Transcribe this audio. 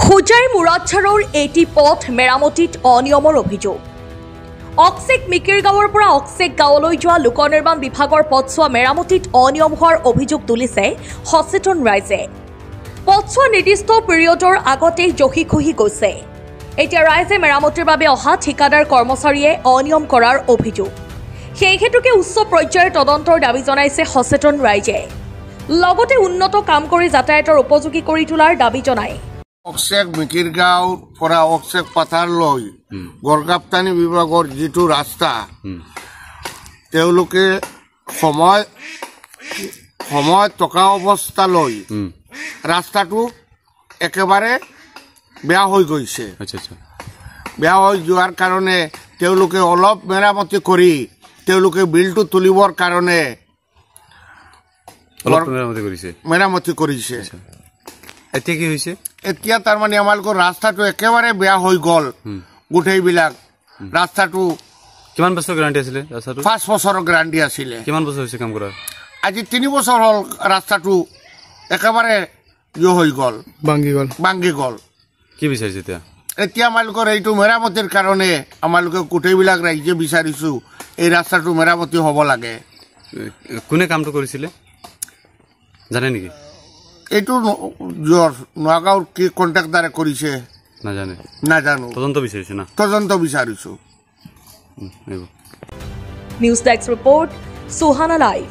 হোজাইৰ মুৰাদঝাৰৰ এটি পথ মেৰামতিত অনিয়মৰ অভিযোগ। অক্সেক মিকিৰ গাঁৱৰ পৰা অক্সেক গাঁৱলৈ যোৱা লোক নিৰ্মাণ বিভাগৰ পথছোৱা মেৰামতিত অনিয়ম হোৱাৰ অভিযোগ তুলিছে সচেতন ৰাইজে। পথছোৱা নিৰ্দিষ্ট পিৰিয়ডৰ আগতেই জহি খহি গৈছে। এতিয়া ৰাইজে মেৰামতিৰ বাবে অহা ঠিকাদাৰ কৰ্মচাৰীয়ে অনিয়ম কৰাৰ অভিযোগ। সেই হেতুকে উচ্চ পৰ্যায়ৰ তদন্তৰ দাবী জনাইছে সচেতন ৰাইজে। লগতে উন্নত কাম কৰি যাতায়াতৰ উপযোগী কৰি তোলাৰ দাবী জনায়। অক্সেক মিকিৰ গাঁও পৰা অক্সেক পাথাৰলৈ গড়গাপ্তানি বিভাগৰ যিটো ৰাস্তা তেওঁলোকে সময় টকা অৱস্থালৈ ৰাস্তাটো একেবাৰে বেয়া হৈ গৈছে। বেয়া হৈ যোৱাৰ কাৰণে তেওঁলোকে অলপ মেৰামতি কৰি তেওঁলোকে বিলটো তুলিবৰ কাৰণে মেৰামতি কৰিছে। এতিয়া কি হৈছে? এতিয়া তাৰমানে আমালোকৰ ৰাস্তাটো একেবাৰে বেয়া হৈ গ'ল। গোটেইবিলাক ৰাস্তাটো কিমান বছৰ গেৰাণ্টি আছিলে? ৰাস্তাটো 5 বছৰৰ গেৰাণ্টি আছিলে। কিমান বছৰ হৈছে কাম কৰা? আজি 3 বছৰ হ'ল ৰাস্তাটো একেবাৰে হৈ গ'ল, ভাঙি গ'ল। কি বিচাৰিছে এতিয়া? এতিয়া আমালোকৰ এইটো মেৰামতিৰ কাৰণে আমালোকে গোটেইবিলাক ৰাইজে বিচাৰিছো এই ৰাস্তাটো মেৰামতি হ'ব লাগে। কোনে কামটো কৰিছিলে জানে নেকি? এইটো নগাঁৱৰ কি কণ্ট্ৰেক্টাৰে কৰিছে নাজানো। তদন্ত বিচাৰিছে না? তদন্ত বিচাৰিছো। News desk report, Suhana live.